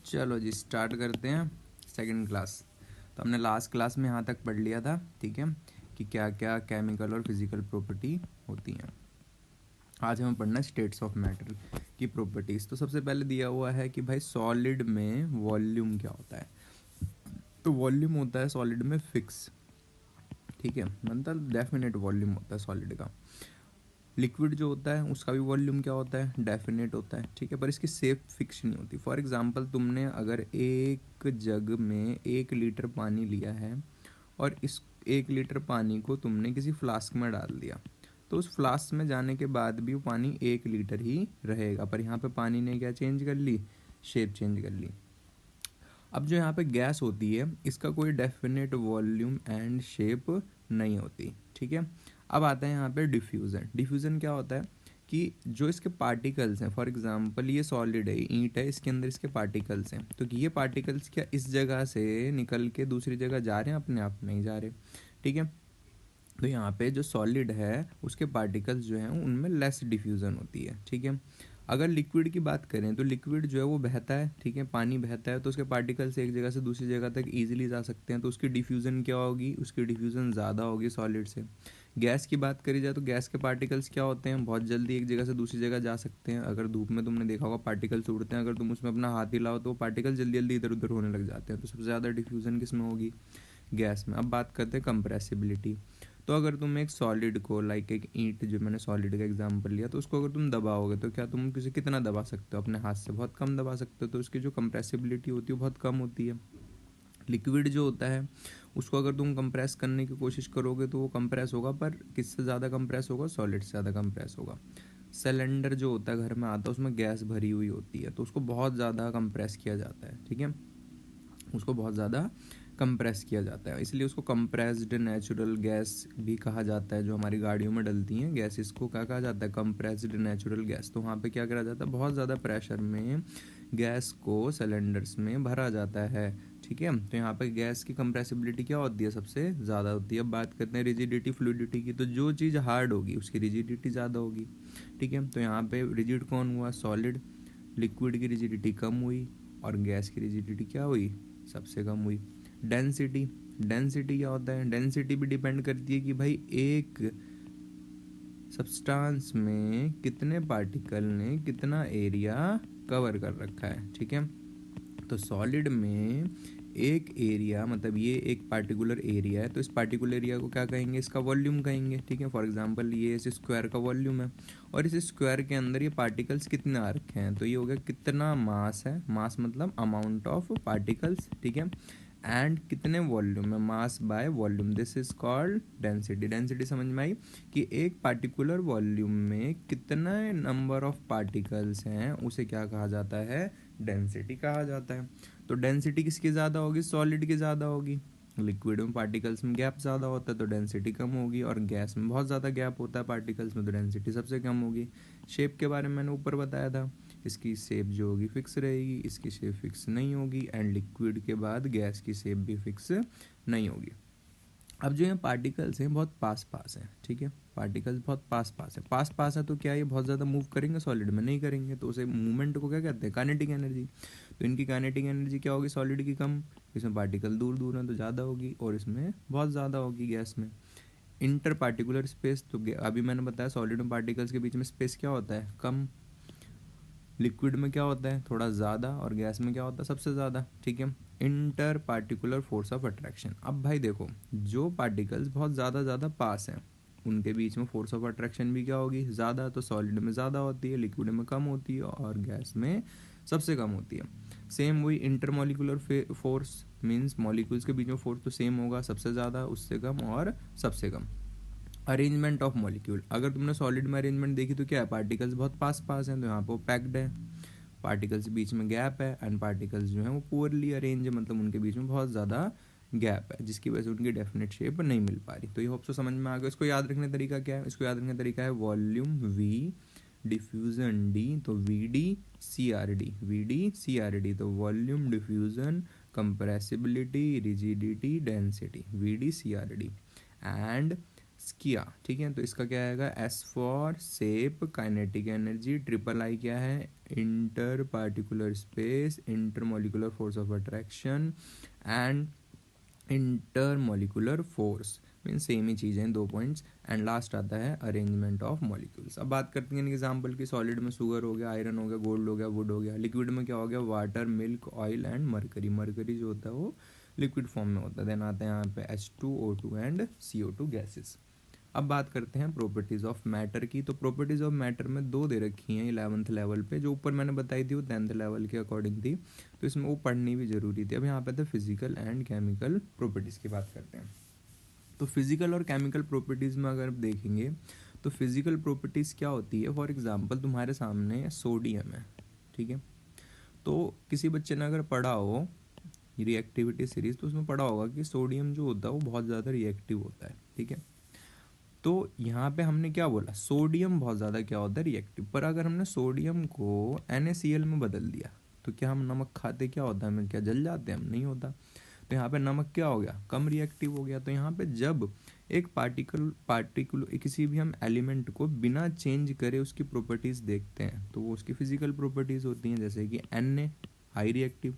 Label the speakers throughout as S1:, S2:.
S1: चलो जी स्टार्ट करते हैं सेकंड क्लास। तो हमने लास्ट क्लास में यहाँ तक पढ़ लिया था, ठीक है, कि क्या क्या केमिकल और फिजिकल प्रॉपर्टी होती हैं। आज हमें पढ़ना है स्टेट्स ऑफ मैटर की प्रॉपर्टीज़। तो सबसे पहले दिया हुआ है कि भाई सॉलिड में वॉल्यूम क्या होता है। तो वॉल्यूम होता है सॉलिड में फिक्स, ठीक है, मतलब डेफिनेट वॉल्यूम होता है सॉलिड का। लिक्विड जो होता है उसका भी वॉल्यूम क्या होता है, डेफिनेट होता है, ठीक है, पर इसकी सेफ फिक्स नहीं होती। फॉर एग्जांपल तुमने अगर एक जग में 1 लीटर पानी लिया है और इस 1 लीटर पानी को तुमने किसी फ्लास्क में डाल दिया, तो उस फ्लास्क में जाने के बाद भी वो पानी 1 लीटर ही रहेगा, पर यहाँ पे पानी ने क्या चेंज कर ली, शेप चेंज कर ली। अब जो यहाँ पे गैस होती है इसका कोई डेफिनेट वॉल्यूम एंड शेप नहीं होती, ठीक है। अब आता है यहाँ पे डिफ्यूज़न। डिफ्यूज़न क्या होता है कि जो इसके पार्टिकल्स हैं, फॉर एग्जांपल ये सॉलिड है, ईंट है, इसके अंदर इसके पार्टिकल्स हैं, तो ये पार्टिकल्स क्या इस जगह से निकल के दूसरी जगह जा रहे हैं, अपने आप नहीं जा रहे, ठीक है। तो यहाँ पे जो सॉलिड है उसके पार्टिकल्स जो हैं उनमें लेस डिफ्यूज़न होती है, ठीक है। अगर लिक्विड की बात करें तो लिक्विड जो है वो बहता है, ठीक है, पानी बहता है, तो उसके पार्टिकल्स एक जगह से दूसरी जगह तक ईजिली जा सकते हैं, तो उसकी डिफ्यूज़न क्या होगी, उसकी डिफ्यूज़न ज़्यादा होगी सॉलिड से। गैस की बात करी जाए तो गैस के पार्टिकल्स क्या होते हैं, बहुत जल्दी एक जगह से दूसरी जगह जा सकते हैं। अगर धूप में तुमने देखा होगा पार्टिकल्स उड़ते हैं, अगर तुम उसमें अपना हाथ हिलाओ तो पार्टिकल जल्दी जल्दी इधर उधर होने लग जाते हैं, तो सबसे ज़्यादा डिफ्यूज़न किस में होगी, गैस में। अब बात करते हैं कंप्रेसिबिलिटी। तो अगर तुम एक सॉलिड को, लाइक एक ईंट, जो मैंने सॉलिड का एग्जांपल लिया, तो उसको अगर तुम दबाओगे तो क्या तुम किसी कितना दबा सकते हो, अपने हाथ से बहुत कम दबा सकते हो, तो उसकी जो कंप्रेसिबिलिटी होती है बहुत कम होती है। लिक्विड जो होता है उसको अगर तुम कंप्रेस करने की कोशिश करोगे तो वो कंप्रेस होगा, पर किससे ज़्यादा कंप्रेस होगा, सॉलिड से ज़्यादा कंप्रेस होगा। सिलेंडर जो होता है घर में आता है उसमें गैस भरी हुई होती है, तो उसको बहुत ज़्यादा कंप्रेस किया जाता है, ठीक है, उसको बहुत ज़्यादा कंप्रेस किया जाता है, इसलिए उसको कंप्रेस्ड नेचुरल गैस भी कहा जाता है। जो हमारी गाड़ियों में डलती हैं गैस, इसको क्या कहा जाता है, कंप्रेस्ड नेचुरल गैस। तो वहाँ पे क्या करा जाता है, बहुत ज़्यादा प्रेशर में गैस को सिलेंडर्स में भरा जाता है, ठीक है। तो यहाँ पे गैस की कंप्रेसिबिलिटी क्या होती है, सबसे ज़्यादा होती है। अब बात करते हैं रिजिडिटी फ्लूइडिटी की, तो जो चीज़ हार्ड होगी उसकी रिजिडिटी ज़्यादा होगी, ठीक है। तो यहाँ पे रिजिड कौन हुआ, सॉलिड। लिक्विड की रिजिडिटी कम हुई और गैस की रिजिडिटी क्या हुई, सबसे कम हुई। डेंसिटी, डेंसिटी क्या होता है, डेंसिटी भी डिपेंड करती है कि भाई एक सब्सटेंस में कितने पार्टिकल ने कितना एरिया कवर कर रखा है, ठीक है। तो सॉलिड में एक एरिया, मतलब ये एक पार्टिकुलर एरिया है, तो इस पार्टिकुलर एरिया को क्या कहेंगे, इसका वॉल्यूम कहेंगे, ठीक है। फॉर एग्जांपल ये इस स्क्वायर का वॉल्यूम है और इस स्क्वायर के अंदर ये पार्टिकल्स कितने आ रखे हैं, तो ये हो गया कितना मास है, मास मतलब अमाउंट ऑफ पार्टिकल्स, ठीक है, एंड कितने वॉल्यूम में, mass by volume, this is called density. Density समझ में आई कि एक पार्टिकुलर वॉल्यूम में कितना नंबर ऑफ पार्टिकल्स हैं उसे क्या कहा जाता है, डेंसिटी कहा जाता है। तो डेंसिटी किसकी ज़्यादा होगी, सॉलिड की ज़्यादा होगी। लिक्विड में पार्टिकल्स में गैप ज़्यादा होता है तो डेंसिटी कम होगी, और गैस में बहुत ज़्यादा गैप होता है पार्टिकल्स में तो डेंसिटी सबसे कम होगी। शेप के बारे में मैंने ऊपर बताया था, इसकी शेप जो होगी फिक्स रहेगी, इसकी शेप फिक्स नहीं होगी, एंड लिक्विड के बाद गैस की शेप भी फिक्स नहीं होगी। अब जो ये पार्टिकल्स हैं बहुत पास पास हैं, ठीक है, पार्टिकल्स बहुत पास पास है, पास पास है, तो क्या ये बहुत ज़्यादा मूव करेंगे, सॉलिड में नहीं करेंगे, तो उसे मूवमेंट को क्या कहते हैं, काइनेटिक एनर्जी। तो इनकी काइनेटिक एनर्जी क्या होगी, सॉलिड की कम, इसमें पार्टिकल दूर दूर हैं तो ज़्यादा होगी, और इसमें बहुत ज़्यादा होगी गैस में। इंटर पार्टिकुलर स्पेस, तो अभी मैंने बताया सॉलिड और पार्टिकल्स के बीच में स्पेस क्या होता है, कम। लिक्विड में क्या होता है, थोड़ा ज़्यादा, और गैस में क्या होता है, सबसे ज़्यादा, ठीक है। Inter particular force of attraction. अब भाई देखो, जो पार्टिकल्स बहुत ज़्यादा पास हैं उनके बीच में फोर्स ऑफ अट्रैक्शन भी क्या होगी, ज़्यादा। तो सॉलिड में ज़्यादा होती है, लिक्विड में कम होती है, और गैस में सबसे कम होती है। सेम वही inter molecular force, means molecules के बीच में फोर्स तो सेम होगा, सबसे ज़्यादा, उससे कम, और सबसे कम। अरेंजमेंट ऑफ मॉलिक्यूल, अगर तुमने सॉलिड में अरेंजमेंट देखी तो क्या है, पार्टिकल्स बहुत पास पास हैं तो यहाँ पर वो पैक्ड है, पार्टिकल्स के बीच में गैप है, एंड पार्टिकल्स जो हैं वो पुअरली अरेंज है, मतलब उनके बीच में बहुत ज़्यादा गैप है, जिसकी वजह से उनकी डेफिनेट शेप नहीं मिल पा रही। तो ये होप सो समझ में आ गया। इसको याद रखने तरीका क्या है, इसको याद रखने तरीका है वॉल्यूम वी, डिफ्यूजन डी, तो V D C R D, V D C R D, तो volume, diffusion, compressibility, rigidity, density, V D C R D. End किया, ठीक है। तो इसका क्या आएगा, S for shape, kinetic energy, triple I क्या है, inter particular space, inter molecular force of attraction and inter molecular force, mean same ही चीज़ें, 2 पॉइंट्स। एंड लास्ट आता है अरेंजमेंट ऑफ मॉलिक्यूल्स। अब बात करते हैं एग्जाम्पल की, सॉलिड में शुगर हो गया, आयरन हो गया, गोल्ड हो गया, वुड हो गया। लिक्विड में क्या हो गया, water, milk, oil and mercury. Mercury जो होता है वो लिक्विड फॉर्म में होता है। देन आता है यहाँ पे H2O2 एंड CO2 गैसेस। अब बात करते हैं प्रॉपर्टीज़ ऑफ मैटर की। तो प्रॉपर्टीज़ ऑफ मैटर में 2 दे रखी हैं 11th लेवल पे, जो ऊपर मैंने बताई थी वो 10th लेवल के अकॉर्डिंग थी, तो इसमें वो पढ़नी भी ज़रूरी थी। अब यहाँ पे तो फिजिकल एंड केमिकल प्रॉपर्टीज़ की बात करते हैं। तो फिजिकल और केमिकल प्रॉपर्टीज़ में अगर देखेंगे तो फिजिकल प्रॉपर्टीज़ क्या होती है, फॉर एग्जांपल तुम्हारे सामने सोडियम है, ठीक है। तो किसी बच्चे ने अगर पढ़ा हो रिएक्टिविटी सीरीज तो उसमें पढ़ा होगा कि सोडियम जो होता है वो बहुत ज़्यादा रिएक्टिव होता है, ठीक है। तो यहाँ पे हमने क्या बोला, सोडियम बहुत ज़्यादा क्या होता है, रिएक्टिव। पर अगर हमने सोडियम को NaCl में बदल दिया तो क्या हम नमक खाते क्या होता है, हमें क्या जल जाते हैं हम, नहीं होता। तो यहाँ पे नमक क्या हो गया, कम रिएक्टिव हो गया। तो यहाँ पे जब एक पार्टिकुलर किसी भी हम एलिमेंट को बिना चेंज करे उसकी प्रॉपर्टीज़ देखते हैं तो वो उसकी फिजिकल प्रॉपर्टीज़ होती हैं, जैसे कि Na हाई रिएक्टिव।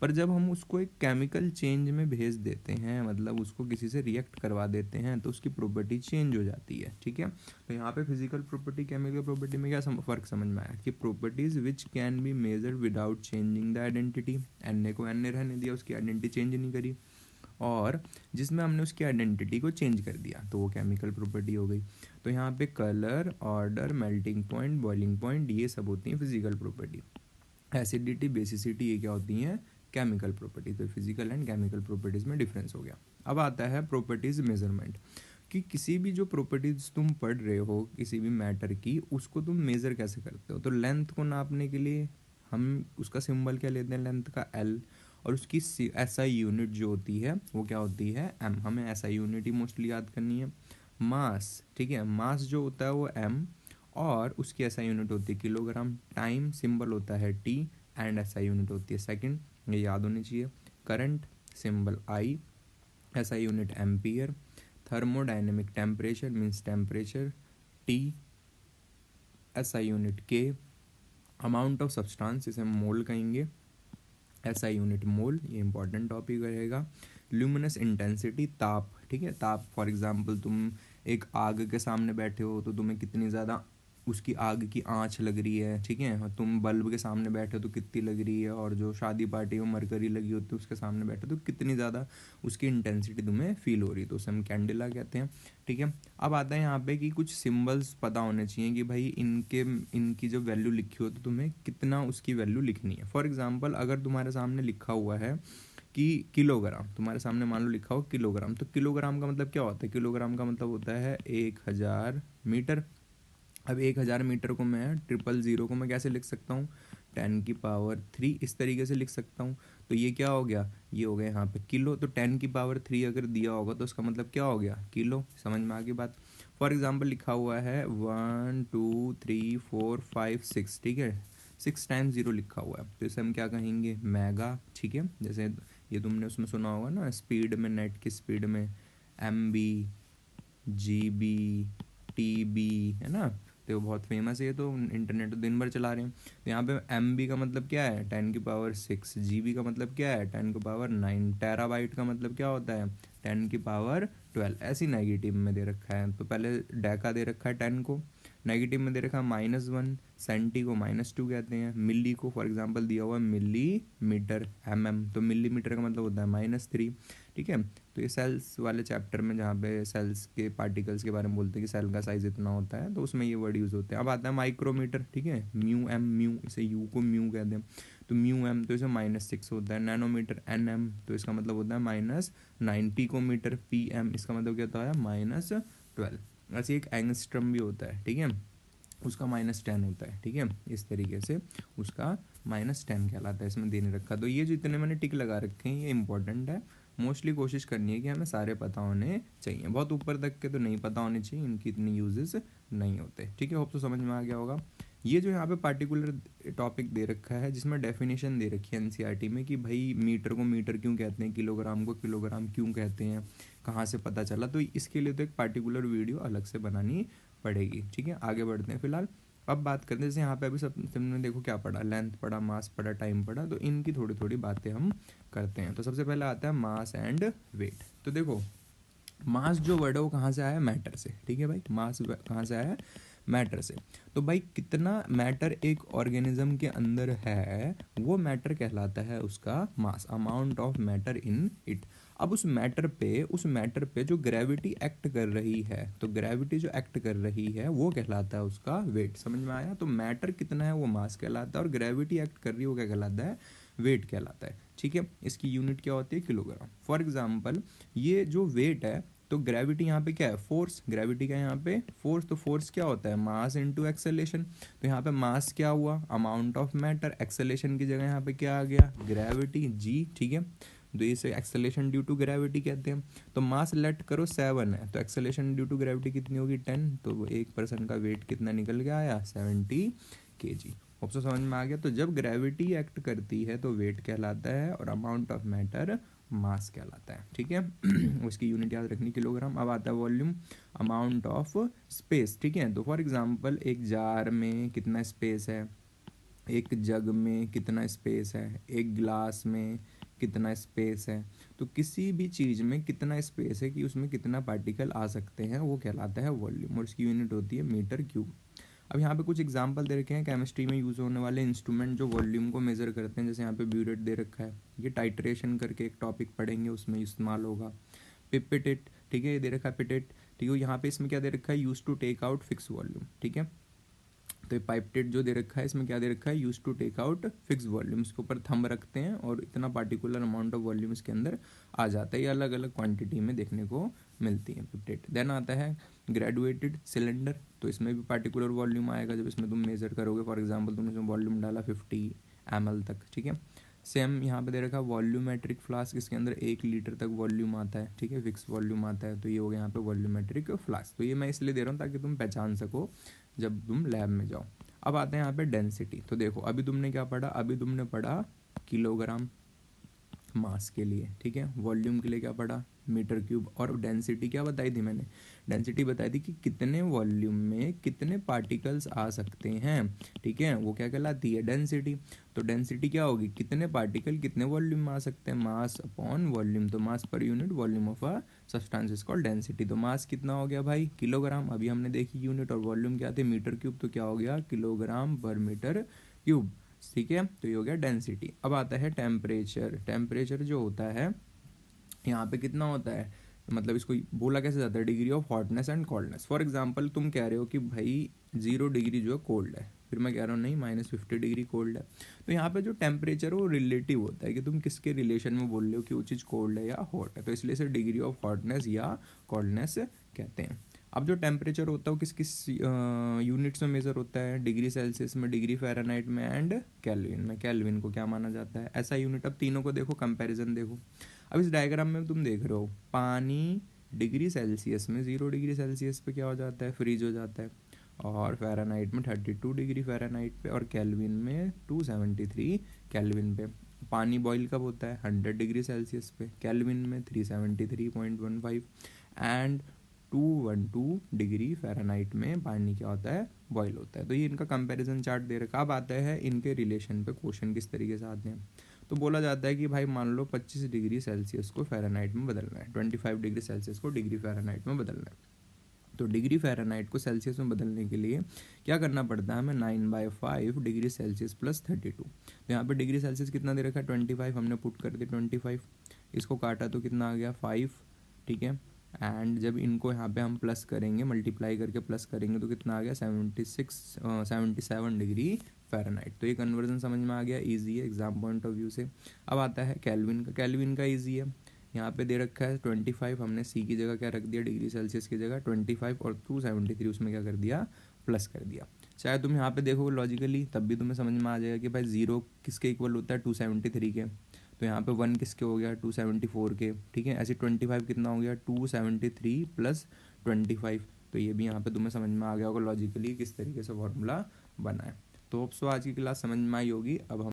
S1: पर जब हम उसको एक केमिकल चेंज में भेज देते हैं, मतलब उसको किसी से रिएक्ट करवा देते हैं, तो उसकी प्रॉपर्टी चेंज हो जाती है, ठीक है। तो यहाँ पे फिजिकल प्रॉपर्टी केमिकल प्रॉपर्टी में क्या फ़र्क समझ में आया कि properties which can be measured without changing the identity. Na को Na रहने दिया, उसकी आइडेंटिटी चेंज नहीं करी, और जिसमें हमने उसकी आइडेंटिटी को चेंज कर दिया तो वो केमिकल प्रॉपर्टी हो गई। तो यहाँ पे colour, order, melting point, boiling point, ये सब होती हैं फिजिकल प्रॉपर्टी। एसिडिटी, बेसिसिटी, ये क्या होती हैं, केमिकल प्रॉपर्टी। तो फिजिकल एंड केमिकल प्रॉपर्टीज़ में डिफरेंस हो गया। अब आता है प्रॉपर्टीज़ मेजरमेंट, कि किसी भी जो प्रॉपर्टीज़ तुम पढ़ रहे हो किसी भी मैटर की, उसको तुम मेज़र कैसे करते हो। तो लेंथ को नापने के लिए हम उसका सिंबल क्या लेते हैं, लेंथ का L, और उसकी SI यूनिट जो होती है वो क्या होती है, M। हमें SI यूनिट ही मोस्टली याद करनी है। मास, ठीक है, मास जो होता है वो M, और उसकी SI यूनिट होती है किलोग्राम। टाइम सिंबल होता है T, एंड SI यूनिट होती है सेकंड, ये याद होनी चाहिए। Current symbol I, SI unit ampere. Thermodynamic temperature means temperature T, SI unit K। Amount of substance, इसे हम मोल कहेंगे, SI यूनिट मोल, ये इंपॉर्टेंट टॉपिक रहेगा। ल्यूमिनस इंटेंसिटी, ताप, ठीक है, ताप। फॉर एग्जांपल तुम एक आग के सामने बैठे हो तो तुम्हें कितनी ज़्यादा उसकी आग की आंच लग रही है, ठीक है। और तुम बल्ब के सामने बैठे हो तो कितनी लग रही है, और जो शादी पार्टी में मरकरी लगी होती है उसके सामने बैठे हो तो कितनी ज़्यादा उसकी इंटेंसिटी तुम्हें फील हो रही है, तो उसे हम कैंडेला कहते हैं, ठीक है। अब आता है यहाँ पे कि कुछ सिंबल्स पता होने चाहिए कि भाई इनकी जो वैल्यू लिखी हो तो तुम्हें कितना उसकी वैल्यू लिखनी है। फॉर एग्जांपल अगर तुम्हारे सामने लिखा हुआ है कि किलोग्राम, तुम्हारे सामने मान लो लिखा हो किलोग्राम, तो किलोग्राम का मतलब क्या होता है, किलोग्राम का मतलब होता है 1000 मीटर। अब 1000 मीटर को मैं 000 को मैं कैसे लिख सकता हूँ, 10⁻3 इस तरीके से लिख सकता हूँ। तो ये क्या हो गया, ये हो गया यहाँ पे किलो। तो 10⁻3 अगर दिया होगा तो उसका मतलब क्या हो गया, किलो। समझ में आ गई बात। फॉर एग्जाम्पल लिखा हुआ है 1 2 3 4 5 6, ठीक है, 6 टाइम्स 0 लिखा हुआ है, तो इसे हम क्या कहेंगे, मेगा, ठीक है। जैसे ये तुमने उसमें सुना होगा ना, स्पीड में, नेट की स्पीड में MB, GB, TB, है ना, तो वो बहुत फेमस है, ये तो इंटरनेट तो दिन भर चला रहे हैं। तो यहाँ पे MB का मतलब क्या है, 10⁻6, GB का मतलब क्या है, 10⁻9, टेराबाइट का मतलब क्या होता है, 10⁻12। ऐसी नेगेटिव में दे रखा है, तो पहले डेका दे रखा है 10 को, नेगेटिव में दे रखा है -1, सेंटी को -2 कहते हैं, मिली को फॉर एग्जांपल दिया हुआ है मिलीमीटर, तो मिलीमीटर का मतलब होता है -3, ठीक है। तो ये सेल्स वाले चैप्टर में जहाँ पे सेल्स के पार्टिकल्स के बारे में बोलते हैं कि सेल का साइज इतना होता है, तो उसमें ये वर्ड यूज़ होते हैं। अब आता है माइक्रोमीटर, ठीक है, म्यू, इसे यू को म्यू कहते हैं, तो म्यू तो इसे -6 होता है। नैनोमीटर NM, तो इसका मतलब होता है -9। पिकोमीटर PM, इसका मतलब क्या होता है, -12। ऐसे एक एंगस्ट्रम भी होता है, ठीक है, उसका -10 होता है, ठीक है। इस तरीके से उसका -10 कहलाता है, इसमें देने रखा। तो ये जो इतने मैंने टिक लगा रखे हैं ये इंपॉर्टेंट है, मोस्टली कोशिश करनी है कि हमें सारे पता होने चाहिए, बहुत ऊपर तक के तो नहीं पता होने चाहिए, इनकी इतनी यूजेस नहीं होते, ठीक है। होप तो समझ में आ गया होगा। ये जो यहाँ पे पार्टिकुलर टॉपिक दे रखा है जिसमें डेफिनेशन दे रखी है एनसीईआरटी में कि भाई मीटर को मीटर क्यों कहते हैं, किलोग्राम को किलोग्राम क्यों कहते हैं, कहाँ से पता चला, तो इसके लिए तो एक पार्टिकुलर वीडियो अलग से बनानी पड़ेगी। ठीक है, आगे बढ़ते हैं। फिलहाल अब बात करते हैं, जैसे यहाँ पे अभी सब तुमने देखो क्या पढ़ा, लेंथ पढ़ा, मास पढ़ा, टाइम पढ़ा, तो इनकी थोड़ी थोड़ी बातें हम करते हैं। तो सबसे पहले आता है मास एंड वेट। तो देखो मास जो वर्ड है वो कहाँ से आया, मैटर से। ठीक है भाई, मास कहाँ से आया, मैटर से। तो भाई कितना मैटर एक ऑर्गेनिज्म के अंदर है वो मैटर कहलाता है उसका mass, amount of matter in it. अब उस मैटर पे जो ग्रेविटी एक्ट कर रही है, तो ग्रेविटी जो एक्ट कर रही है वो कहलाता है उसका वेट। समझ में आया? तो मैटर कितना है वो मास कहलाता है, और ग्रेविटी एक्ट कर रही है वो क्या कहलाता है, वेट कहलाता है। ठीक है, इसकी यूनिट क्या होती है, किलोग्राम। फॉर एग्जाम्पल ये जो वेट है, तो ग्रेविटी यहाँ पे क्या है, फोर्स, ग्रेविटी का यहाँ पे फोर्स, तो फोर्स क्या होता है, मास इनटू एक्सेलेरेशन। तो यहाँ पे मास क्या हुआ, अमाउंट ऑफ मैटर, एक्सेलेरेशन की जगह यहाँ पे क्या आ गया, ग्रेविटी जी। ठीक है, तो इसे एक्सेलेरेशन ड्यू टू ग्रेविटी कहते हैं। तो मास लेट करो 7 है, तो एक्सेलेरेशन ड्यू टू ग्रेविटी कितनी होगी 10, तो एक पर्सन का वेट कितना निकल के आया 70 kg। होप सो समझ में आ गया। तो जब ग्रेविटी एक्ट करती है तो वेट कहलाता है, और अमाउंट ऑफ मैटर मास कहलाता है। ठीक है उसकी यूनिट याद रखनी किलोग्राम। अब आता है वॉल्यूम, अमाउंट ऑफ स्पेस। ठीक है, तो फॉर एग्जांपल एक जार में कितना स्पेस है, एक जग में कितना स्पेस है, एक ग्लास में कितना स्पेस है, तो किसी भी चीज़ में कितना स्पेस है कि उसमें कितना पार्टिकल आ सकते हैं वो कहलाता है वॉल्यूम, और इसकी यूनिट होती है मीटर क्यूब। अब यहाँ पे कुछ एग्जांपल दे रखे हैं केमिस्ट्री में यूज़ होने वाले इंस्ट्रूमेंट जो वॉल्यूम को मेज़र करते हैं। जैसे यहाँ पे ब्यूरेट दे रखा है, ये टाइट्रेशन करके एक टॉपिक पढ़ेंगे उसमें इस्तेमाल होगा। पिपेटेट, ठीक है, ये दे रखा है पिटेट। ठीक है, यहाँ पे इसमें क्या दे रखा है, use to take out fix volume. ठीक है, तो ये पाइपटेट जो दे रखा है इसमें क्या दे रखा है, use to take out fix volume. इसके ऊपर थंब रखते हैं और इतना पार्टिकुलर अमाउंट ऑफ वॉल्यूम इसके अंदर आ जाता है। ये अलग अलग क्वांटिटी में देखने को मिलती है पिपेटेट। देन आता है ग्रेजुएटेड सिलेंडर, तो इसमें भी पार्टिकुलर वॉल्यूम आएगा जब इसमें तुम मेजर करोगे। फॉर एग्जाम्पल तुमने इसमें वॉल्यूम डाला 50 ml तक। ठीक है, सेम यहाँ पे दे रखा है वॉल्यूमेट्रिक फ्लास्क, इसके अंदर 1 लीटर तक वॉल्यूम आता है। ठीक है, फिक्स वॉल्यूम आता है, तो ये हो गया यहाँ पे वॉल्यूमेट्रिक फ्लास्क। तो ये मैं इसलिए दे रहा हूँ ताकि तुम पहचान सको जब तुम लैब में जाओ। अब आते हैं यहाँ पे डेंसिटी। तो देखो अभी तुमने क्या पढ़ा, अभी तुमने पढ़ा किलोग्राम मास के लिए। ठीक है, वॉल्यूम के लिए क्या पढ़ा, मीटर क्यूब। और डेंसिटी क्या बताई थी मैंने, डेंसिटी बताई थी कि कितने वॉल्यूम में कितने पार्टिकल्स आ सकते हैं। ठीक है, वो क्या कहलाती है, डेंसिटी। तो डेंसिटी क्या होगी, कितने पार्टिकल कितने वॉल्यूम में आ सकते हैं, मास अपॉन वॉल्यूम। तो मास पर unit volume of a substance is called density. तो मास कितना हो गया भाई, किलोग्राम, अभी हमने देखी यूनिट। और वॉल्यूम क्या थे, मीटर क्यूब, तो क्या हो गया, किलोग्राम पर मीटर क्यूब। ठीक है, तो ये हो गया डेंसिटी। अब आता है टेम्परेचर। टेम्परेचर जो होता है यहाँ पे कितना होता है, मतलब इसको बोला कैसे जाता है, degree of hotness and coldness. For example तुम कह रहे हो कि भाई 0 डिग्री जो है कोल्ड है, फिर मैं कह रहा हूँ नहीं -50 डिग्री कोल्ड है। तो यहाँ पे जो टेम्परेचर है वो रिलेटिव होता है कि तुम किसके रिलेशन में बोल रहे हो कि वो चीज़ कोल्ड है या हॉट है। तो इसलिए इसे डिग्री ऑफ हॉटनेस या कोल्डनेस कहते हैं। अब जो टेम्परेचर होता है वो किस किस यूनिट्स में मेजर होता है, डिग्री सेल्सियस में, डिग्री फ़ारेनहाइट में एंड केल्विन में। केल्विन को क्या माना जाता है, ऐसा यूनिट। अब तीनों को देखो, कंपैरिजन देखो। अब इस डायग्राम में तुम देख रहे हो पानी डिग्री सेल्सियस में 0 डिग्री सेल्सियस पे क्या हो जाता है, फ्रीज हो जाता है। और फ़ारेनहाइट में 32 डिग्री फ़ारेनहाइट पे, और केल्विन में 273 केल्विन पे। पानी बॉईल कब होता है, 100 डिग्री सेल्सियस पे, केल्विन में 373.15 एंड 212 डिग्री फ़ारेनहाइट में पानी क्या होता है, बॉईल होता है। तो ये इनका कंपैरिजन चार्ट दे रखा। अब आता है इनके रिलेशन पे क्वेश्चन किस तरीके से आते हैं। तो बोला जाता है कि भाई मान लो 25 डिग्री सेल्सियस को फ़ारेनहाइट में बदलना है, 25 डिग्री सेल्सियस को डिग्री फ़ारेनहाइट में बदलना है। तो डिग्री फ़ारेनहाइट को सेल्सियस में बदलने के लिए क्या करना पड़ता है हमें, 9/5 डिग्री सेल्सियस प्लस 32। तो यहाँ पे डिग्री सेल्सियस कितना दे रखा है, 25, हमने पुट कर दिया 25, इसको काटा तो कितना आ गया 5। ठीक है, एंड जब इनको यहाँ पे हम प्लस करेंगे, मल्टीप्लाई करके प्लस करेंगे तो कितना आ गया 77 डिग्री फ़ारेनहाइट। तो ये कन्वर्जन समझ में आ गया, इजी है एग्जाम पॉइंट ऑफ व्यू से। अब आता है केल्विन का। केल्विन का इजी है, यहाँ पे दे रखा है 25, हमने सी की जगह क्या रख दिया, डिग्री सेल्सियस की जगह 25, और 273 उसमें क्या कर दिया, प्लस कर दिया। चाहे तुम यहाँ पे देखो लॉजिकली तब भी तुम्हें समझ में आ जाएगा कि भाई 0 किसके इक्वल होता है, 273 के। तो यहाँ पे 1 किसके हो गया, 274 के। ठीक है, ऐसे 25 कितना हो गया, 273 प्लस 25। तो ये भी यहाँ पे तुम्हें समझ में आ गया होगा लॉजिकली किस तरीके से फॉर्मूला बनाए। तो होप सो आज की क्लास समझ में आई होगी। अब हम